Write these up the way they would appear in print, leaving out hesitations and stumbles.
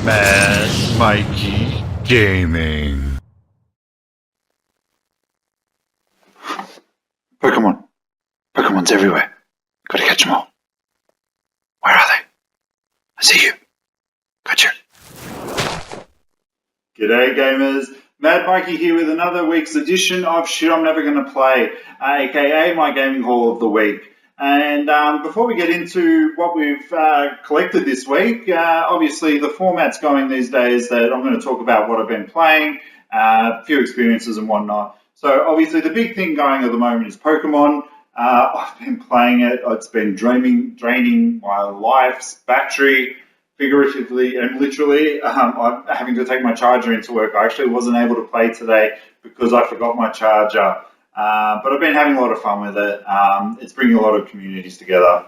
MadMikeey Gaming. Pokemon. Pokemon's everywhere. Gotta catch them all. Where are they? I see you. Gotcha. G'day gamers. MadMikeey here with another week's edition of Shit I'm Never Gonna Play, aka my gaming haul of the week. And before we get into what we've collected this week, obviously the format's going these days that I'm going to talk about what I've been playing, a few experiences and whatnot. So obviously the big thing going at the moment is Pokemon. I've been playing it. It's been draining my life's battery, figuratively and literally. I'm having to take my charger into work. I actually wasn't able to play today because I forgot my charger. But I've been having a lot of fun with it. It's bringing a lot of communities together.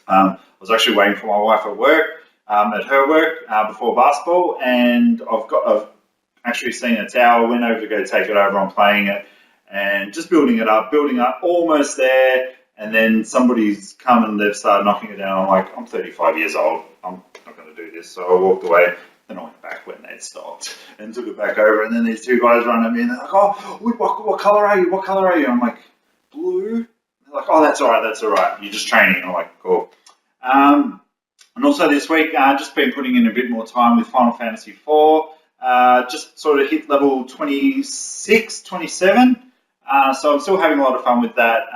I was actually waiting for my wife at work, at her work, before basketball, and I've actually seen a tower, went over to go take it over. I'm playing it and just building up, almost there, and then somebody's come and they've started knocking it down. I'm like, I'm 35 years old. I'm not going to do this. So I walked away. Then I went back when they'd stopped and took it back over. And then these two guys run at me and they're like, oh, what colour are you? What colour are you? I'm like, blue. They're like, oh, that's all right. You're just training. I'm like, cool. And also this week, just been putting in a bit more time with Final Fantasy 4. Just sort of hit level 26, 27. So I'm still having a lot of fun with that.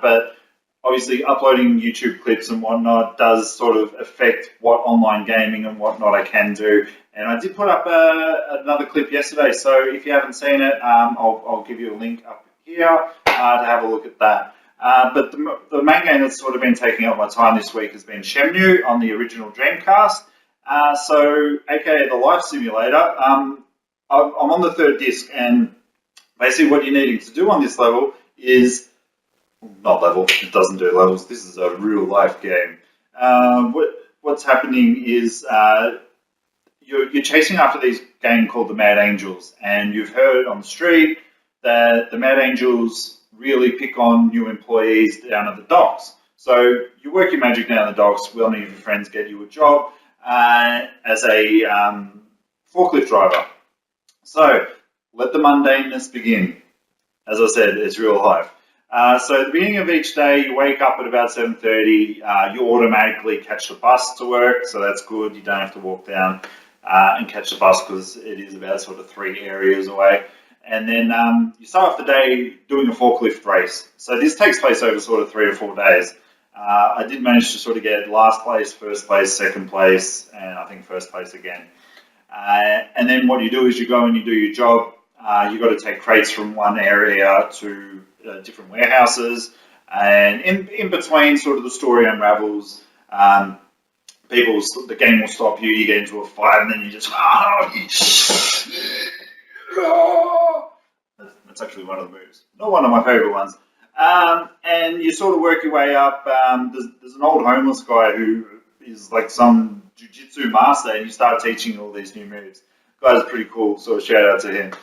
But obviously uploading YouTube clips and whatnot does sort of affect what online gaming and whatnot I can do. And I did put up another clip yesterday, so if you haven't seen it, I'll give you a link up here to have a look at that. But the main game that's sort of been taking up my time this week has been Shenmue on the original Dreamcast. So, aka the Life Simulator. I'm on the third disc, and basically what you're needing to do on this level is not level, it doesn't do levels, this is a real life game. What's happening is you're chasing after these game called the Mad Angels, and you've heard on the street that the Mad Angels really pick on new employees down at the docks. So you work your magic down at the docks, one of your friends get you a job as a forklift driver. So let the mundaneness begin. As I said, it's real life. So at the beginning of each day, you wake up at about 7:30. You automatically catch the bus to work, so that's good. You don't have to walk down and catch the bus because it is about sort of 3 areas away. And then you start off the day doing a forklift race. So this takes place over sort of 3 or 4 days. I did manage to sort of get last place, first place, second place, and I think first place again. And then what you do is you go and you do your job. You've got to take crates from one area to different warehouses, and in between sort of the story unravels. The game will stop you, you get into a fight, and then you just that's actually one of the moves, not one of my favorite ones. And you sort of work your way up. There's an old homeless guy who is like some jiu-jitsu master, and you start teaching all these new moves. Guy's pretty cool, so shout out to him.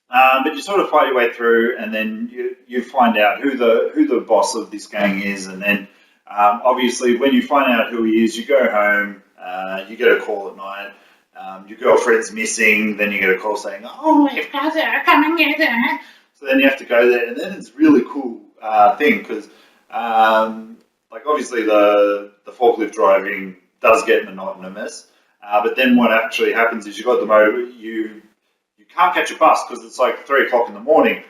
But you sort of fight your way through, and then you find out who the boss of this gang is, and then obviously when you find out who he is, you go home. You get a call at night. Your girlfriend's missing. Then you get a call saying, "Oh, you've got her, come and get her." So then you have to go there, and then it's a really cool thing because, like, obviously the forklift driving does get monotonous, but then what actually happens is you got the motor, you can't catch a bus because it's like 3 o'clock in the morning.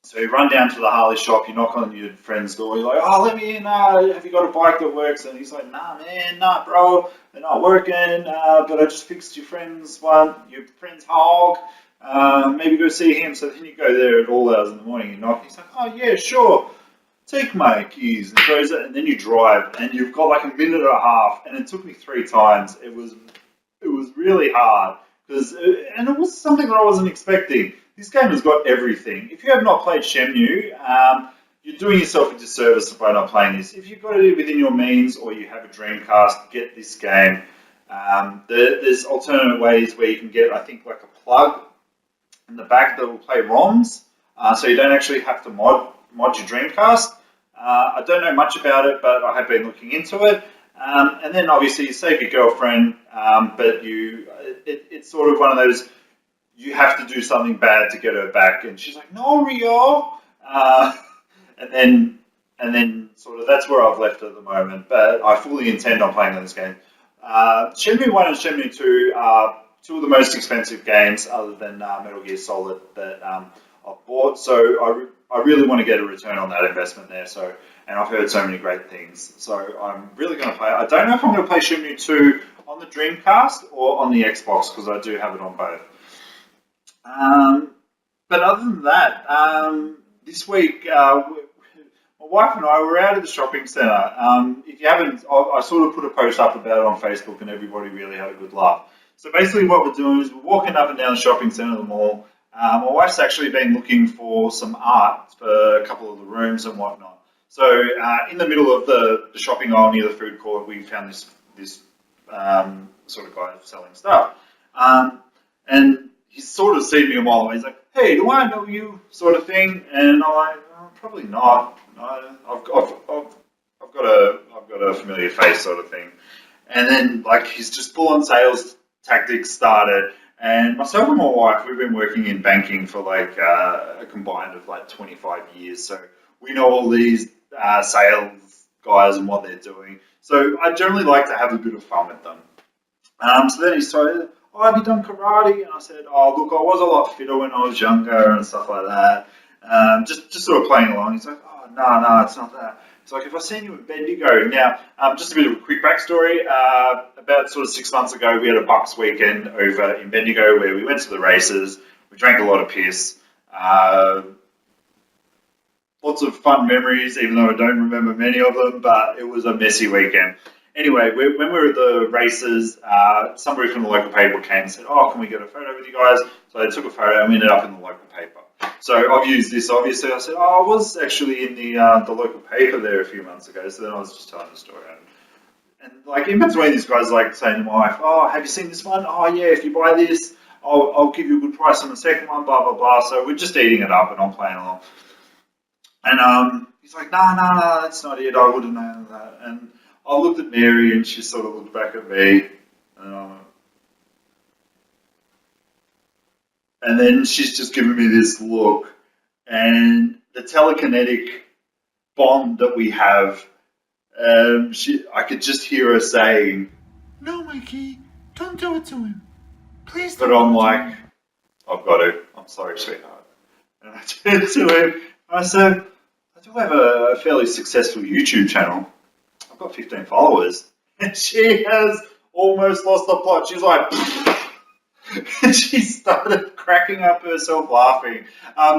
So you run down to the Harley shop, you knock on your friend's door, you're like, oh, let me in, have you got a bike that works? And he's like, nah, man, nah, bro, they're not working, but I just fixed your friend's hog, maybe go see him. So then you go there at all hours in the morning, you knock, he's like, oh, yeah, sure, take my keys, and throws it, and then you drive, and you've got like a minute and a half, and it took me 3 times. It was really hard. And it was something that I wasn't expecting. This game has got everything. If you have not played Shenmue, you're doing yourself a disservice by not playing this. If you've got it within your means or you have a Dreamcast, get this game. There's alternate ways where you can get, I think, like a plug in the back that will play ROMs, so you don't actually have to mod your Dreamcast. I don't know much about it, but I have been looking into it. And then obviously you save your girlfriend, but it's sort of one of those, you have to do something bad to get her back, and she's like, no, Rio. And then sort of that's where I've left her at the moment, but I fully intend on playing on this game. Shenmue 1 and Shenmue 2 are two of the most expensive games other than Metal Gear Solid that I've bought, so I really want to get a return on that investment there. So, and I've heard so many great things, so I'm really going to play. I don't know if I'm going to play Shenmue 2 on the Dreamcast or on the Xbox, because I do have it on both. But other than that, this week my wife and I were out at the shopping centre. If you haven't, I sort of put a post up about it on Facebook, and everybody really had a good laugh. So basically what we're doing is we're walking up and down the shopping centre of the mall. My wife's actually been looking for some art for a couple of the rooms and whatnot. So in the middle of the shopping aisle near the food court, we found this sort of guy selling stuff. And he's sort of seen me a while away. He's like, hey, do I know you, sort of thing? And I'm like, oh, probably not. I've got a familiar face, sort of thing. And then like he's just full on sales tactics started. And myself and my wife, we've been working in banking for like a combined of like 25 years. So we know all these sales guys and what they're doing. So I generally like to have a bit of fun with them. So then he started, oh, have you done karate? And I said, oh, look, I was a lot fitter when I was younger and stuff like that. Just sort of playing along. He's like, oh, no, it's not that. It's like, if I seen you at Bendigo. Now, just a bit of a quick backstory. About sort of 6 months ago, we had a Bucks weekend over in Bendigo where we went to the races. We drank a lot of piss. Lots of fun memories, even though I don't remember many of them, but it was a messy weekend. Anyway, when we were at the races, somebody from the local paper came and said, oh, can we get a photo with you guys? So they took a photo and we ended up in the local paper. So I've used this, obviously. I said, oh, I was actually in the local paper there a few months ago. So then I was just telling the story. And like in between, this guy's like saying to my wife, oh, have you seen this one? Oh, yeah, if you buy this, I'll give you a good price on the second one, blah, blah, blah. So we're just eating it up and I'm playing along. And he's like, no, that's not it. I would have known that. And I looked at Mary and she sort of looked back at me. And then she's just given me this look. And the telekinetic bond that we have, I could just hear her saying, No, Mikey, don't do it to him. Please don't. But I'm like, I've got to. I'm sorry, sweetheart. And I turned to him and I said, I do have a fairly successful YouTube channel. I've got 15 followers. And she has almost lost the plot. She's like, and she started cracking up herself laughing.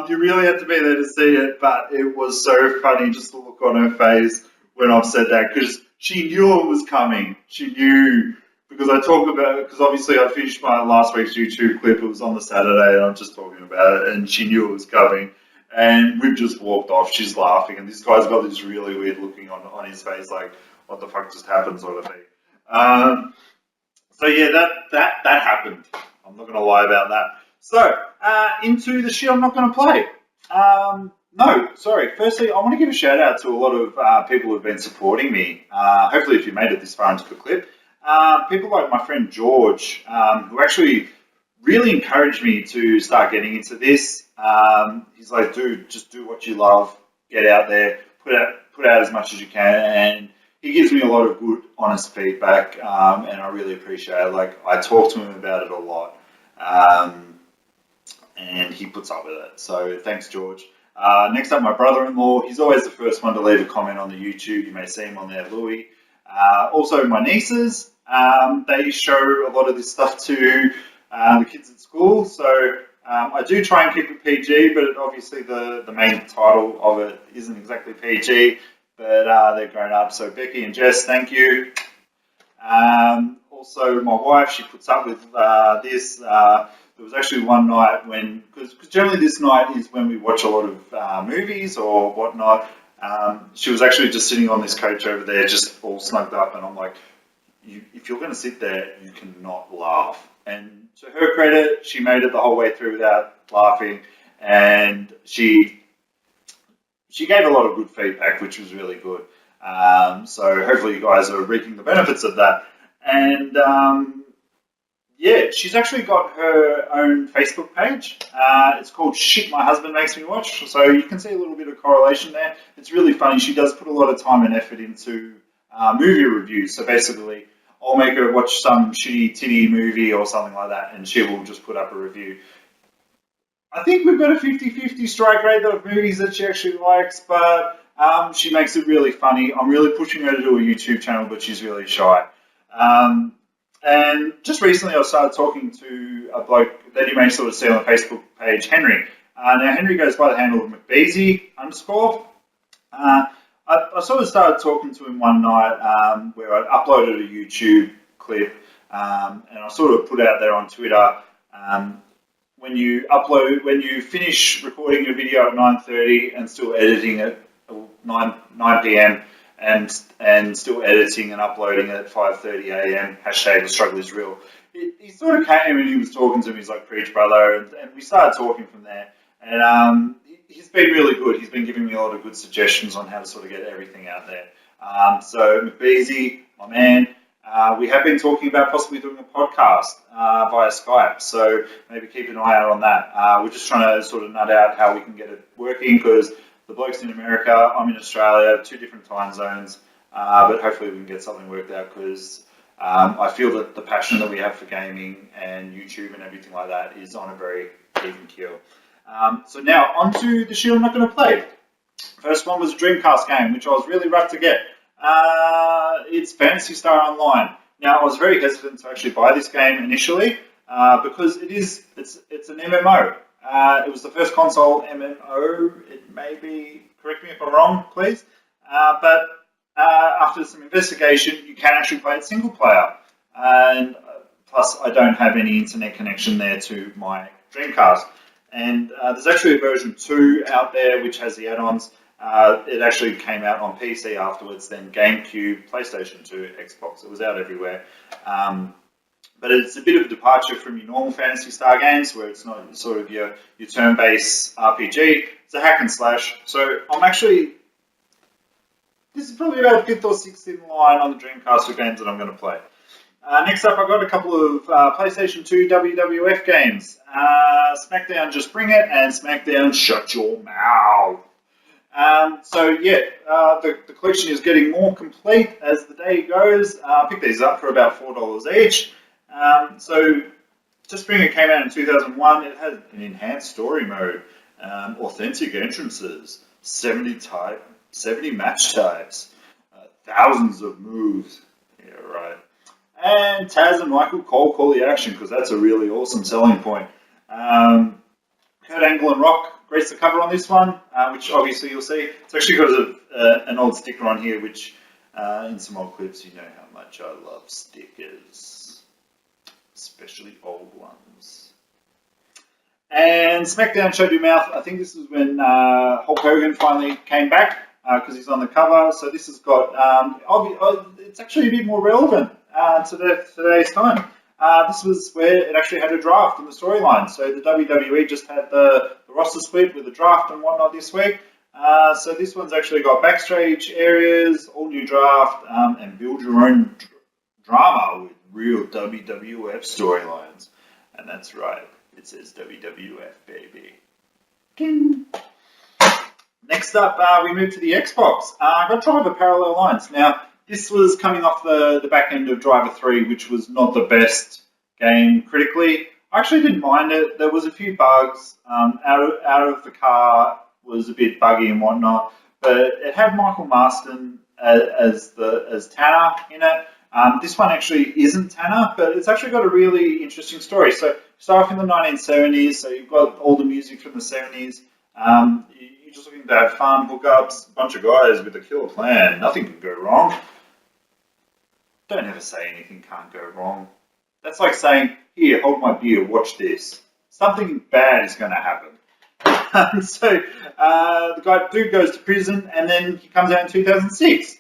You really had to be there to see it, but it was so funny just the look on her face when I've said that, because she knew it was coming. She knew, because I talk about it, because obviously I finished my last week's YouTube clip. It was on the Saturday and I'm just talking about it, and she knew it was coming. And we've just walked off. She's laughing, and this guy's got this really weird looking on his face, like, what the fuck just happened, sort of thing. So yeah, that happened. I'm not going to lie about that. So, into the shit I'm not going to play. No, sorry. Firstly, I want to give a shout out to a lot of people who have been supporting me. Hopefully, if you made it this far into the clip. People like my friend George, who actually really encouraged me to start getting into this. He's like, dude, just do what you love. Get out there. Put out as much as you can. And he gives me a lot of good, honest feedback, and I really appreciate it. Like, I talk to him about it a lot, and he puts up with it. So thanks, George. Next up, my brother-in-law. He's always the first one to leave a comment on the YouTube. You may see him on there, Louis. Also, my nieces. They show a lot of this stuff to the kids at school. So I do try and keep it PG, but obviously the main title of it isn't exactly PG. But they're grown up. So Becky and Jess, thank you. Also, my wife, she puts up with this. There was actually one night when, because generally this night is when we watch a lot of movies or whatnot. She was actually just sitting on this couch over there, just all snugged up. And I'm like, if you're going to sit there, you cannot laugh. And to her credit, she made it the whole way through without laughing. And she gave a lot of good feedback, which was really good. So hopefully you guys are reaping the benefits of that. And yeah, she's actually got her own Facebook page. It's called Shit My Husband Makes Me Watch. So you can see a little bit of correlation there. It's really funny. She does put a lot of time and effort into movie reviews. So basically, I'll make her watch some shitty titty movie or something like that, and she will just put up a review. I think we've got a 50-50 strike rate of movies that she actually likes, but she makes it really funny. I'm really pushing her to do a YouTube channel, but she's really shy. And just recently I started talking to a bloke that you may sort of see on the Facebook page, Henry. Now Henry goes by the handle of MacBeezy_. I sort of started talking to him one night where I uploaded a YouTube clip and I sort of put out there on Twitter, when you finish recording your video at 9:30 and still editing at 9 p.m. and still editing and uploading at 5:30 a.m. # the struggle is real. He sort of came and he was talking to me. He's like, preach, brother, and we started talking from there. And he's been really good. He's been giving me a lot of good suggestions on how to sort of get everything out there. So MacBeezy, my man, we have been talking about possibly doing a podcast via Skype. So maybe keep an eye out on that. We're just trying to sort of nut out how we can get it working, because the bloke's in America, I'm in Australia, 2 different time zones, but hopefully we can get something worked out, because I feel that the passion that we have for gaming and YouTube and everything like that is on a very even keel. So now, on to the shit I'm not going to play. First one was a Dreamcast game, which I was really rapt to get. It's Phantasy Star Online. Now, I was very hesitant to actually buy this game initially, because it's an MMO. It was the first console MMO. It may be, correct me if I'm wrong, please. But after some investigation, you can actually play it single player. And plus, I don't have any internet connection there to my Dreamcast. And there's actually a version 2 out there which has the add-ons. It actually came out on PC afterwards, then GameCube, PlayStation 2, Xbox. It was out everywhere. But it's a bit of a departure from your normal Phantasy Star games, where it's not sort of your turn-based RPG. It's a hack and slash. So this is probably about 5th or 6th in line on the Dreamcast of games that I'm going to play. Next up, I've got a couple of PlayStation 2 WWF games. SmackDown Just Bring It and SmackDown Shut Your Mouth. So yeah, the collection is getting more complete as the day goes. I picked these up for about $4 each. So Just Bring It came out in 2001. It had an enhanced story mode, authentic entrances, 70 match types, thousands of moves. Yeah, right. And Taz and Michael Cole call the action, because that's a really awesome selling point. Kurt Angle and Rock grace the cover on this one, which obviously you'll see. It's actually got an old sticker on here, which in some old clips, you know how much I love stickers, especially old ones. And SmackDown Shut Your Mouth. I think this is when Hulk Hogan finally came back, because he's on the cover. So this has got, it's actually a bit more relevant to today's time. This was where it actually had a draft in the storyline. So the WWE just had the roster split with a draft and whatnot this week. So this one's actually got backstage areas, all new draft, and build your own drama with real WWF storylines. And that's right, it says WWF, baby. Ding. Next up, we move to the Xbox. I got Driver Parallel Lines. Now, this was coming off the back end of Driver 3, which was not the best game critically. I actually didn't mind it. There was a few bugs. Out of the car was a bit buggy and whatnot, but it had Michael Marston as Tanner in it. This one actually isn't Tanner, but it's actually got a really interesting story. So start off in the 1970s, so you've got all the music from the 70s. You're just looking to have fun, hookups, a bunch of guys with a killer plan. Nothing can go wrong. Don't ever say anything can't go wrong. That's like saying, here, hold my beer, watch this. Something bad is going to happen. So the dude goes to prison, and then he comes out in 2006.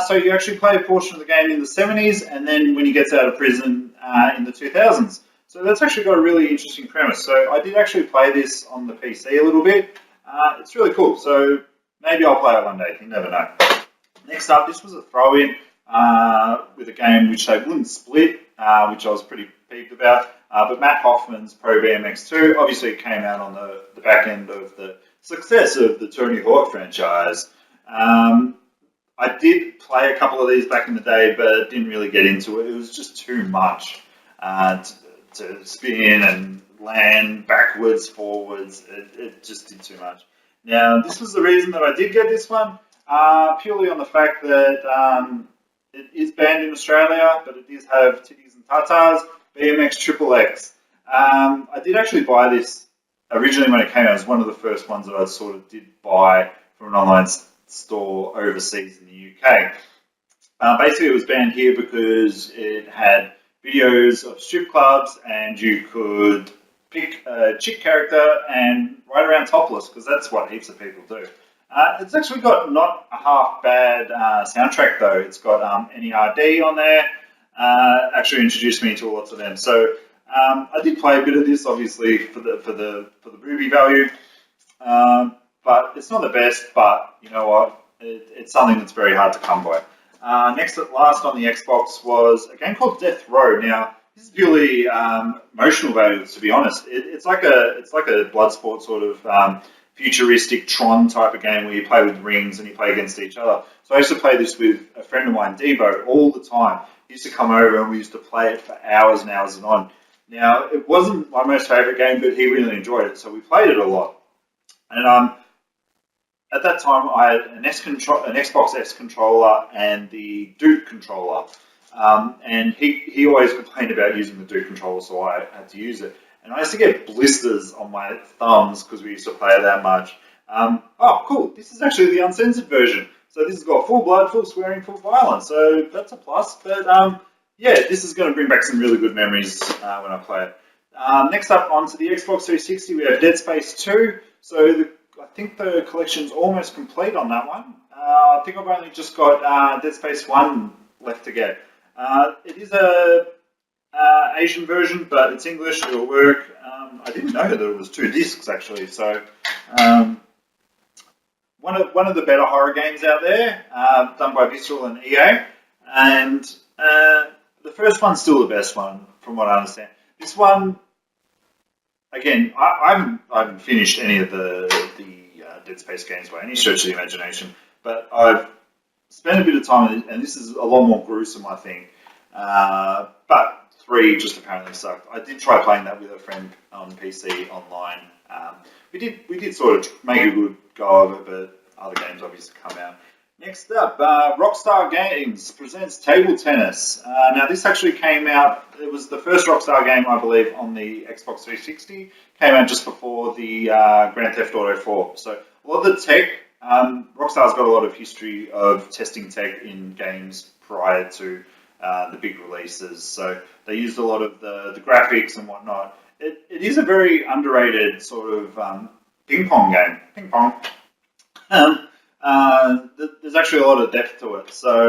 So you actually play a portion of the game in the 70s, and then when he gets out of prison in the 2000s. So that's actually got a really interesting premise. So I did actually play this on the PC a little bit. It's really cool. So maybe I'll play it one day. You never know. Next up, this was a throw-in with a game which they wouldn't split, which I was pretty peeved about. But Matt Hoffman's Pro BMX2 obviously came out on the back end of the success of the Tony Hawk franchise. I did play a couple of these back in the day, but didn't really get into it. It was just too much to spin and land backwards, forwards. It just did too much. Now, this was the reason that I did get this one, purely on the fact that it is banned in Australia, but it does have titties and tatas, BMXXXX. I did actually buy this originally when it came out. It was one of the first ones that I sort of did buy from an online store overseas in the UK. Basically, it was banned here because it had videos of strip clubs, and you could pick a chick character and ride around topless, because that's what heaps of people do. It's actually got not a half bad soundtrack though. It's got NERD on there. Actually introduced me to lots of them. So I did play a bit of this, obviously for the movie value, but it's not the best. But you know what? It's something that's very hard to come by. Next at last on the Xbox was a game called Death Row. Now this is purely emotional value, to be honest. It's like a Bloodsport sort of futuristic Tron type of game where you play with rings and you play against each other. So I used to play this with a friend of mine, Debo, all the time. He used to come over and we used to play it for hours and hours and on. Now, it wasn't my most favourite game, but he really enjoyed it, so we played it a lot. And at that time, I had an Xbox S controller and the Duke controller. And he always complained about using the Duke controller, so I had to use it. And I used to get blisters on my thumbs because we used to play it that much. Oh, cool. This is actually the uncensored version. So this has got full blood, full swearing, full violence. So that's a plus. But yeah, this is going to bring back some really good memories when I play it. Next up, onto the Xbox 360, we have Dead Space 2. So I think the collection's almost complete on that one. I think I've only just got Dead Space 1 left to get. It is a Asian version, but it's English, it'll work. I didn't know that it was 2 discs actually, so one of the better horror games out there, done by Visceral and EA, and the first one's still the best one from what I understand. This one, again, I haven't finished any of the Dead Space games by any stretch of the imagination, but I've spent a bit of time, and this is a lot more gruesome, I think. But 3 just apparently sucked. I did try playing that with a friend on PC online. We did sort of make a good go of it, but other games obviously come out. Next up, Rockstar Games presents Table Tennis. Now this actually came out, it was the first Rockstar game, I believe, on the Xbox 360. Came out just before the Grand Theft Auto 4. So a lot of the tech, Rockstar's got a lot of history of testing tech in games prior to the big releases. So they used a lot of the graphics and whatnot. It is a very underrated sort of ping pong game. Ping pong. There's actually a lot of depth to it, so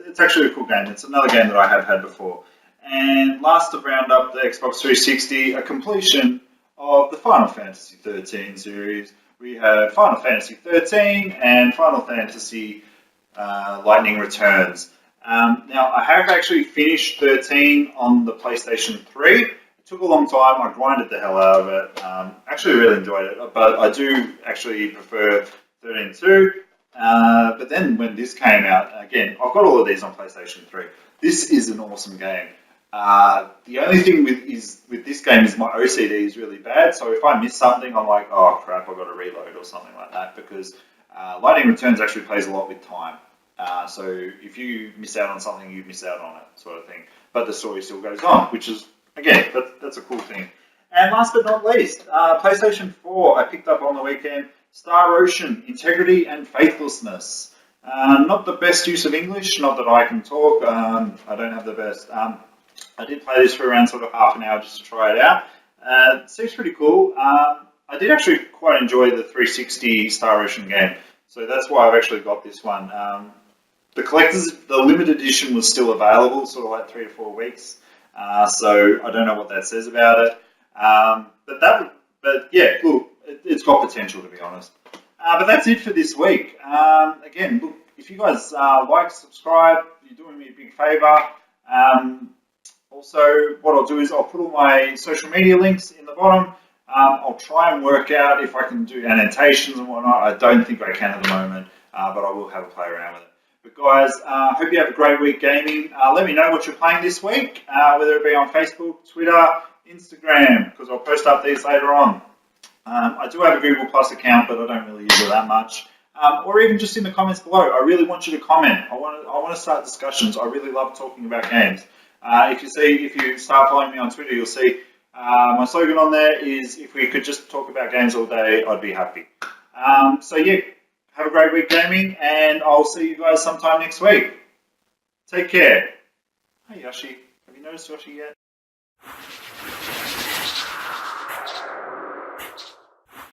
it's actually a cool game. It's another game that I have had before. And last to round up the Xbox 360, a completion of the Final Fantasy 13 series. We have Final Fantasy 13 and Final Fantasy Lightning Returns. Now, I have actually finished 13 on the PlayStation 3. It took a long time. I grinded the hell out of it. Actually really enjoyed it, but I do actually prefer 13 too. But then when this came out, again, I've got all of these on PlayStation 3. This is an awesome game. The only thing with this game is my OCD is really bad, so if I miss something, I'm like, oh crap, I've got to reload or something like that, because Lightning Returns actually plays a lot with time. So if you miss out on something, you miss out on it, sort of thing. But the story still goes on, which is, again, that's a cool thing. And last but not least, PlayStation 4, I picked up on the weekend, Star Ocean, Integrity and Faithlessness. Not the best use of English, not that I can talk, I don't have the best. I did play this for around sort of half an hour just to try it out. It seems pretty cool. I did actually quite enjoy the 360 Star Ocean game, so that's why I've actually got this one. The limited edition was still available, sort of like 3 to 4 weeks. So I don't know what that says about it. But yeah, look, it's got potential, to be honest. But that's it for this week. Again, look, if you guys like, subscribe, you're doing me a big favour. Also, what I'll do is I'll put all my social media links in the bottom. I'll try and work out if I can do annotations and whatnot. I don't think I can at the moment, but I will have a play around with it. But guys, hope you have a great week gaming. Let me know what you're playing this week, whether it be on Facebook, Twitter, Instagram, because I'll post up these later on. I do have a Google Plus account, but I don't really use it that much. Or even just in the comments below. I really want you to comment. I want to start discussions. I really love talking about games. If you start following me on Twitter, you'll see my slogan on there is, if we could just talk about games all day, I'd be happy. So yeah, have a great week gaming, and I'll see you guys sometime next week. Take care. Hey Yoshi, have you noticed Yoshi yet?